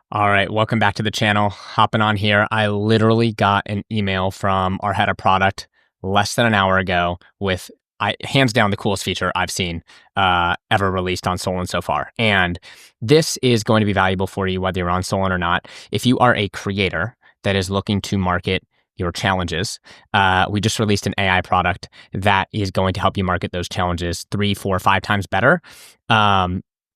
All right, welcome back to the channel. Hopping on here. I literally got an email from our head of product less than an hour ago with hands down the coolest feature I've seen ever released on Solin so far. And this is going to be valuable for you whether you're on Solin or not. If you are a creator that is looking to market your challenges, we just released an AI product that is going to help you market those challenges 3, 4, 5 times better.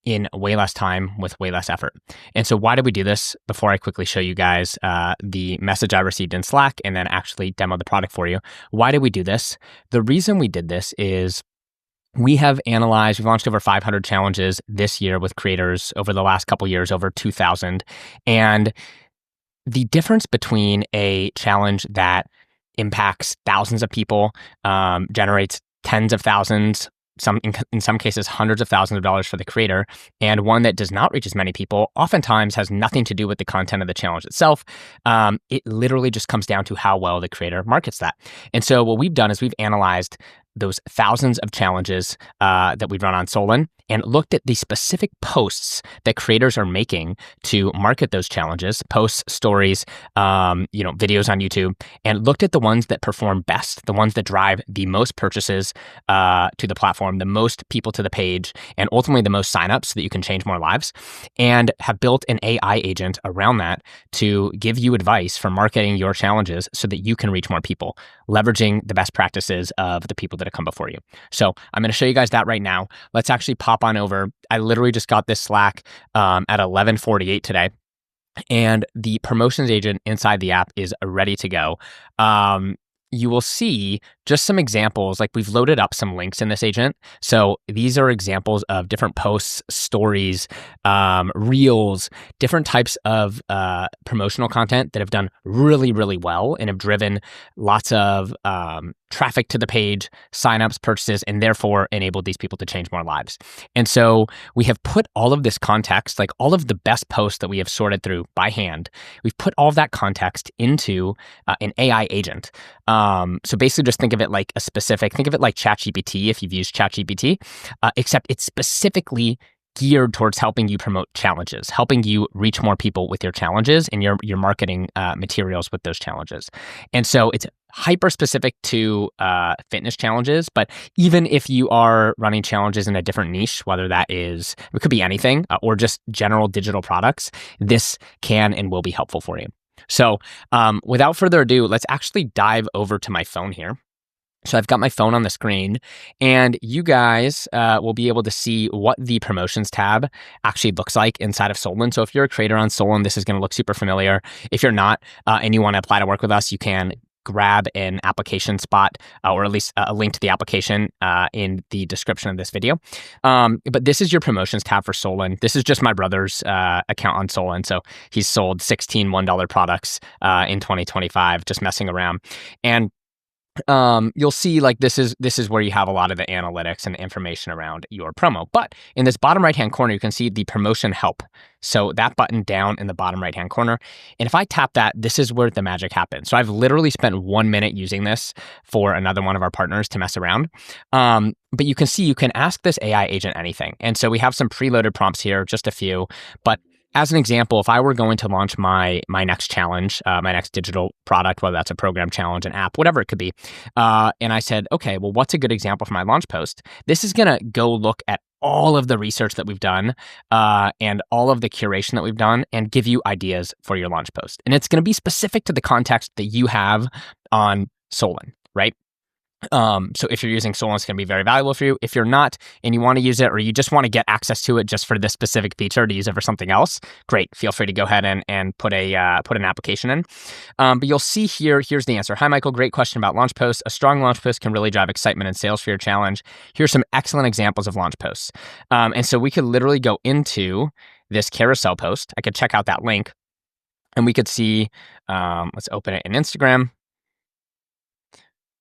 In way less time with way less effort. And so why did we do this? Before I quickly show you guys the message I received in Slack and then actually demo the product for you. Why did we do this? The reason we did this is we've launched over 500 challenges this year with creators over the last couple years, over 2,000. And the difference between a challenge that impacts thousands of people, generates tens of thousands, in some cases, hundreds of thousands of dollars for the creator, and one that does not reach as many people, oftentimes has nothing to do with the content of the challenge itself. It literally just comes down to how well the creator markets that. And so what we've done is we've analyzed those thousands of challenges that we've run on Solin and looked at the specific posts that creators are making to market those challenges, posts, stories, videos on YouTube, and looked at the ones that perform best, the ones that drive the most purchases to the platform, the most people to the page, and ultimately the most signups so that you can change more lives, and have built an AI agent around that to give you advice for marketing your challenges so that you can reach more people, leveraging the best practices of the people that have come before you. So I'm going to show you guys that right now. Let's actually pop on over. I literally just got this Slack at 11:48 today, and the promotions agent inside the app is ready to go. You will see just some examples, like we've loaded up some links in this agent. So these are examples of different posts, stories, reels, different types of promotional content that have done really, really well and have driven lots of traffic to the page, signups, purchases, and therefore enabled these people to change more lives. And so we have put all of this context, like all of the best posts that we have sorted through by hand, we've put all of that context into an AI agent. So basically just think of it like think of it like ChatGPT if you've used ChatGPT, except it's specifically geared towards helping you promote challenges, helping you reach more people with your challenges and your marketing materials with those challenges. And so it's hyper specific to fitness challenges, but even if you are running challenges in a different niche, whether that is, it could be anything, or just general digital products, this can and will be helpful for you. So without further ado, let's actually dive over to my phone here. So I've got my phone on the screen, and you guys will be able to see what the promotions tab actually looks like inside of Solin. So if you're a creator on Solin, this is going to look super familiar. If you're not, and you want to apply to work with us, you can grab an application spot or at least a link to the application in the description of this video. But this is your promotions tab for Solin. This is just my brother's account on Solin. So he's sold 16 $1 products in 2025, just messing around. And you'll see like this is where you have a lot of the analytics and the information around your promo. But in this bottom right-hand corner, you can see the promotion help. So that button down in the bottom right-hand corner. And if I tap that, this is where the magic happens. So I've literally spent 1 minute using this for another one of our partners to mess around. But you can see you can ask this AI agent anything. And so we have some preloaded prompts here, just a few. But as an example, if I were going to launch my next challenge, my next digital product, whether that's a program challenge, an app, whatever it could be, and I said, okay, well, what's a good example for my launch post? This is going to go look at all of the research that we've done and all of the curation that we've done and give you ideas for your launch post. And it's going to be specific to the context that you have on Solin, right? So if you're using Solin, it's going to be very valuable for you. If you're not and you want to use it, or you just want to get access to it just for this specific feature to use it for something else, great. Feel free to go ahead and put an application in. But you'll see here's the answer. Hi, Michael. Great question about launch posts. A strong launch post can really drive excitement and sales for your challenge. Here's some excellent examples of launch posts. And so we could literally go into this carousel post. I could check out that link and we could see, let's open it in Instagram.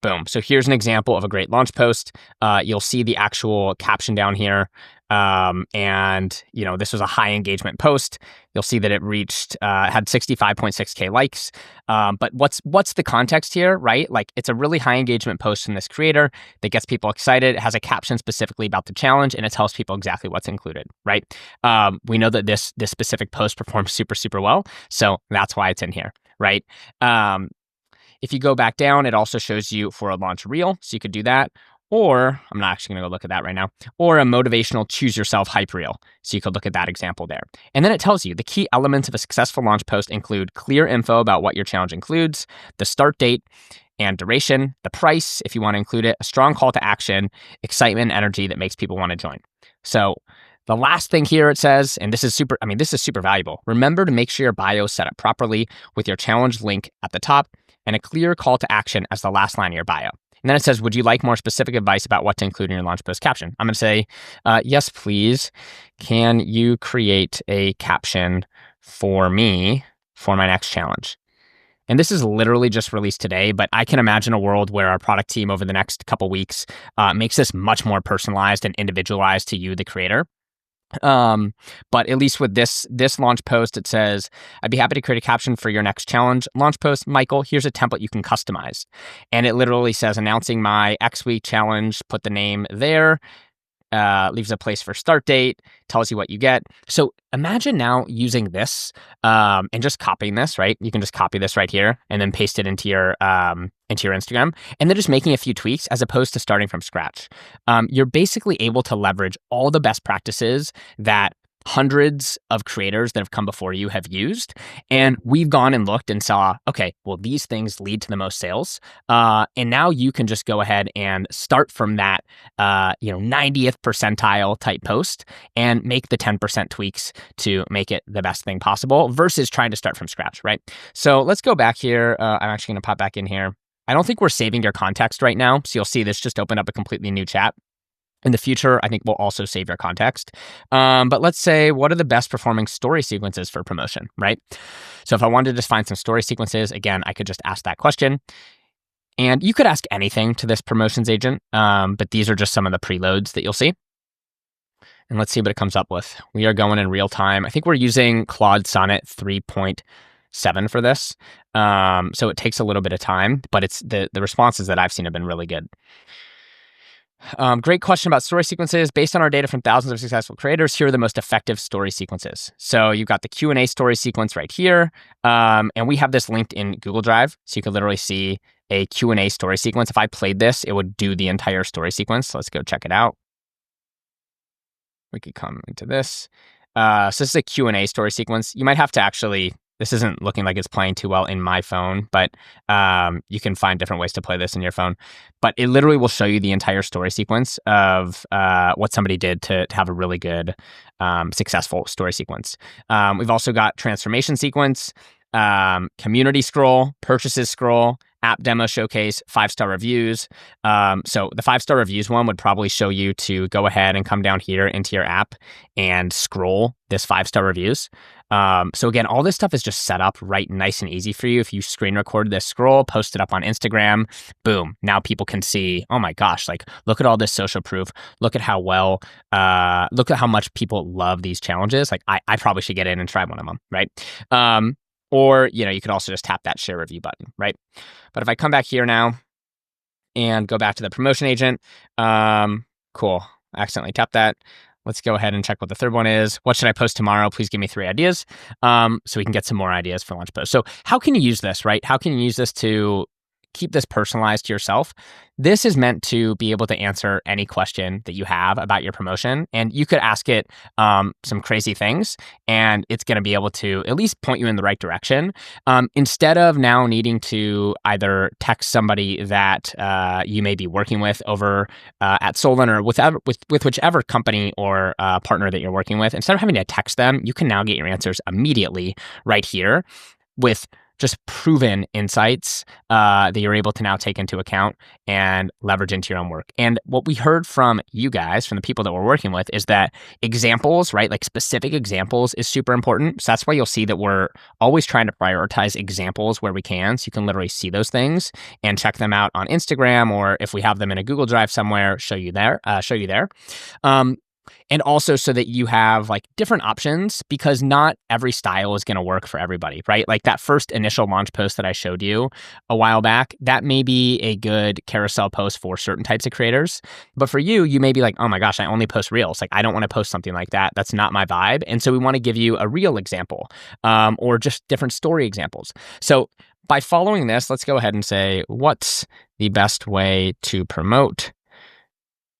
Boom. So here's an example of a great launch post. You'll see the actual caption down here. And this was a high engagement post. You'll see that it reached had 65.6K likes. But what's the context here, right? Like, it's a really high engagement post from this creator that gets people excited. It has a caption specifically about the challenge, and it tells people exactly what's included, right? We know that this specific post performs super, super well, so that's why it's in here, right? If you go back down, it also shows you for a launch reel, so you could do that. Or, I'm not actually going to go look at that right now, or a motivational choose yourself hype reel. So you could look at that example there. And then it tells you the key elements of a successful launch post include clear info about what your challenge includes, the start date and duration, the price, if you want to include it, a strong call to action, excitement, energy that makes people want to join. So the last thing here it says, and this is super valuable. Remember to make sure your bio is set up properly with your challenge link at the top and a clear call to action as the last line of your bio. And then it says, would you like more specific advice about what to include in your launch post caption? I'm going to say, yes, please. Can you create a caption for me for my next challenge? And this is literally just released today, but I can imagine a world where our product team over the next couple weeks makes this much more personalized and individualized to you, the creator. But at least with this launch post, it says, I'd be happy to create a caption for your next challenge launch post. Michael, here's a template you can customize. And it literally says, announcing my X week challenge, put the name there, leaves a place for start date, tells you what you get. So imagine now using this and just copying this, right? You can just copy this right here and then paste it into your Instagram, and then just making a few tweaks as opposed to starting from scratch. You're basically able to leverage all the best practices that hundreds of creators that have come before you have used. And we've gone and looked and saw, okay, well, these things lead to the most sales. And now you can just go ahead and start from that, 90th percentile type post and make the 10% tweaks to make it the best thing possible versus trying to start from scratch, right? So let's go back here. I'm actually going to pop back in here. I don't think we're saving your context right now. So you'll see this just opened up a completely new chat. In the future, I think we'll also save your context. But let's say, what are the best performing story sequences for promotion, right? So if I wanted to just find some story sequences, again, I could just ask that question. And you could ask anything to this promotions agent, but these are just some of the preloads that you'll see. And let's see what it comes up with. We are going in real time. I think we're using Claude Sonnet 3.7 for this. So it takes a little bit of time, but it's the responses that I've seen have been really good. Great question about story sequences. Based on our data from thousands of successful creators, here are the most effective story sequences. So you've got the Q&A story sequence right here. And we have this linked in Google Drive. So you can literally see a Q&A story sequence. If I played this, it would do the entire story sequence. So let's go check it out. We could come into this. So this is a Q&A story sequence. You might have to actually... This isn't looking like it's playing too well in my phone, but you can find different ways to play this in your phone. But it literally will show you the entire story sequence of what somebody did to have a really good, successful story sequence. We've also got transformation sequence, community scroll, purchases scroll, app demo showcase, 5-star reviews. So the 5-star reviews one would probably show you to go ahead and come down here into your app and scroll this 5-star reviews. So again, all this stuff is just set up right nice and easy for you. If you screen record this scroll, post it up on Instagram, boom, now people can see, oh my gosh, like look at all this social proof. Look at how well, look at how much people love these challenges. Like I probably should get in and try one of them, right? Or, you could also just tap that share review button, right? But if I come back here now and go back to the promotion agent, cool, I accidentally tapped that. Let's go ahead and check what the third one is. What should I post tomorrow? Please give me 3 ideas. So we can get some more ideas for launch posts. So how can you use this, right? How can you use this to keep this personalized to yourself? This is meant to be able to answer any question that you have about your promotion. And you could ask it some crazy things, and it's going to be able to at least point you in the right direction. Instead of now needing to either text somebody that you may be working with over at Solin or with whichever company or partner that you're working with, instead of having to text them, you can now get your answers immediately right here with just proven insights that you're able to now take into account and leverage into your own work. And what we heard from you guys, from the people that we're working with, is that examples, right? Like specific examples is super important. So that's why you'll see that we're always trying to prioritize examples where we can. So you can literally see those things and check them out on Instagram, or if we have them in a Google Drive somewhere, show you there. And also so that you have like different options, because not every style is going to work for everybody, right? Like that first initial launch post that I showed you a while back, that may be a good carousel post for certain types of creators. But for you, you may be like, oh my gosh, I only post reels. Like I don't want to post something like that. That's not my vibe. And so we want to give you a reel example, or just different story examples. So by following this, let's go ahead and say, what's the best way to promote?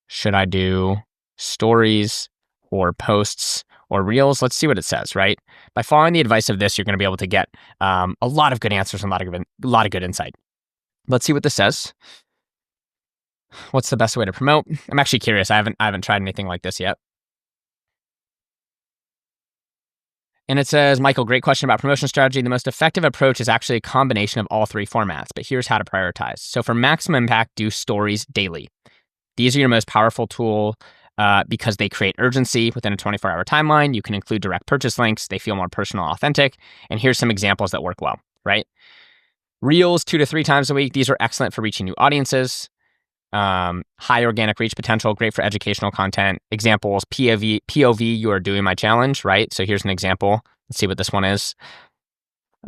Should I do stories or posts or reels? Let's see what it says, right? By following the advice of this, you're going to be able to get a lot of good answers and a lot of good insight. Let's see what this says. What's the best way to promote? I'm actually curious. I haven't tried anything like this yet. And it says, Michael, great question about promotion strategy. The most effective approach is actually a combination of all three formats, but here's how to prioritize. So for maximum impact, do stories daily. These are your most powerful tool because they create urgency within a 24-hour timeline. You can include direct purchase links. They feel more personal, authentic. And here's some examples that work well, right? Reels 2 to 3 times a week. These are excellent for reaching new audiences. High organic reach potential, great for educational content. Examples, POV, you are doing my challenge, right? So here's an example. Let's see what this one is.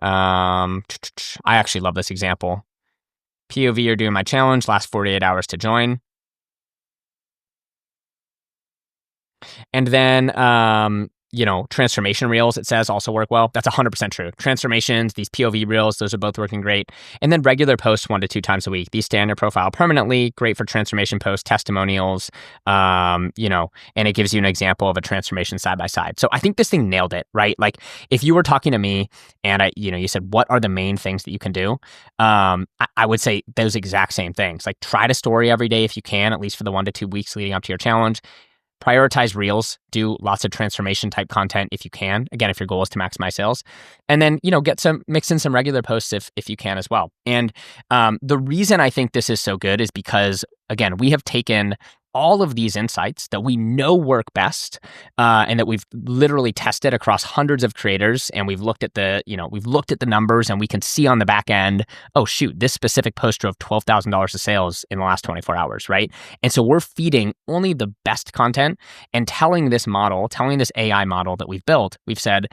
I actually love this example. POV, you're doing my challenge, last 48 hours to join. And then, transformation reels, it says, also work well. That's 100% true. Transformations, these POV reels, those are both working great. And then regular posts 1 to 2 times a week. These stay on your profile permanently, great for transformation posts, testimonials, and it gives you an example of a transformation side by side. So I think this thing nailed it, right? Like if you were talking to me and you said, what are the main things that you can do? I would say those exact same things. Like try to story every day if you can, at least for the 1 to 2 weeks leading up to your challenge. Prioritize reels, do lots of transformation type content if you can. Again, if your goal is to maximize sales. And then, mix in some regular posts if you can as well. And the reason I think this is so good is because, again, we have taken all of these insights that we know work best, and that we've literally tested across hundreds of creators, and we've looked at the numbers, and we can see on the back end, oh shoot, this specific post drove $12,000 of sales in the last 24 hours, right? And so we're feeding only the best content and telling this AI model that we've built, we've said,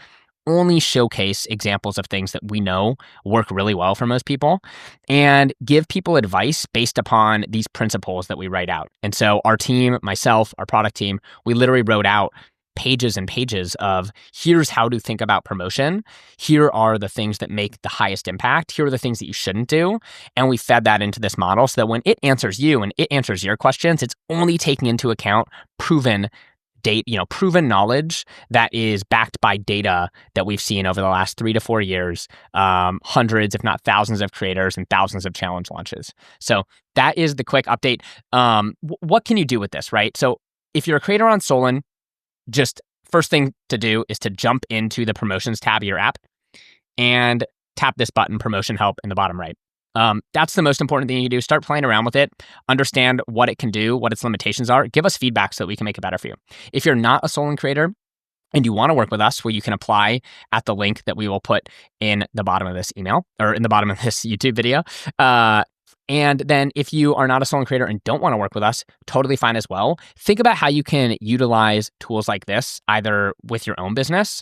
only showcase examples of things that we know work really well for most people and give people advice based upon these principles that we write out. And so our team, myself, our product team, we literally wrote out pages and pages of here's how to think about promotion. Here are the things that make the highest impact. Here are the things that you shouldn't do. And we fed that into this model so that when it answers you and it answers your questions, it's only taking into account proven knowledge that is backed by data that we've seen over the last 3 to 4 years, hundreds, if not thousands of creators and thousands of challenge launches. So that is the quick update. What can you do with this, right? So if you're a creator on Solin, just first thing to do is to jump into the promotions tab of your app and tap this button, promotion help, in the bottom right. That's the most important thing you can do. Start playing around with it, understand what it can do, what its limitations are. Give us feedback so that we can make it better for you. If you're not a Solin creator and you want to work with us, well, you can apply at the link that we will put in the bottom of this email or in the bottom of this YouTube video. And then if you are not a Solin creator and don't want to work with us, totally fine as well. Think about how you can utilize tools like this, either with your own business,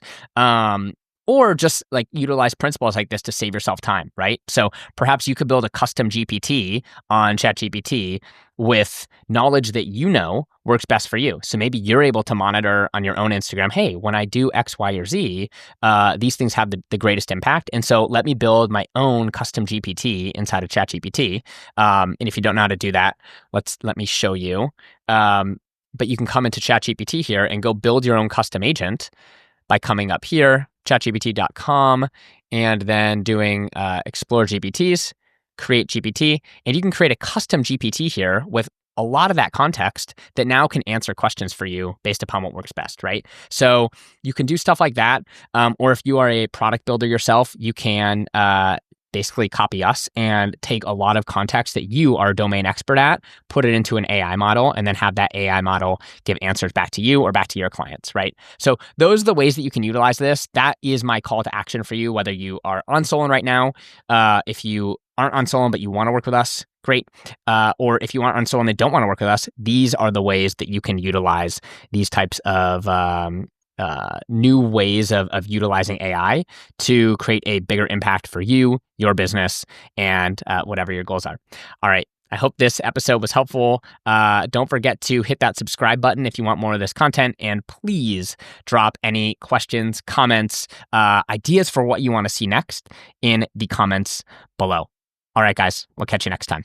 or just like utilize principles like this to save yourself time, right? So perhaps you could build a custom GPT on ChatGPT with knowledge that you know works best for you. So maybe you're able to monitor on your own Instagram, hey, when I do X, Y, or Z, these things have the greatest impact. And so let me build my own custom GPT inside of ChatGPT. And if you don't know how to do that, let me show you. But you can come into ChatGPT here and go build your own custom agent by coming up here, chatgpt.com, and then doing explore GPTs, create GPT, and you can create a custom GPT here with a lot of that context that now can answer questions for you based upon what works best, right? So you can do stuff like that. Or if you are a product builder yourself, you can basically copy us and take a lot of context that you are a domain expert at, put it into an AI model, and then have that AI model give answers back to you or back to your clients, right? So those are the ways that you can utilize this. That is my call to action for you, whether you are on Solin right now. If you aren't on Solin but you want to work with us, great. Or if you aren't on Solin and don't want to work with us, these are the ways that you can utilize these types of new ways of utilizing AI to create a bigger impact for you, your business, and whatever your goals are. All right. I hope this episode was helpful. Don't forget to hit that subscribe button if you want more of this content. And please drop any questions, comments, ideas for what you want to see next in the comments below. All right, guys, we'll catch you next time.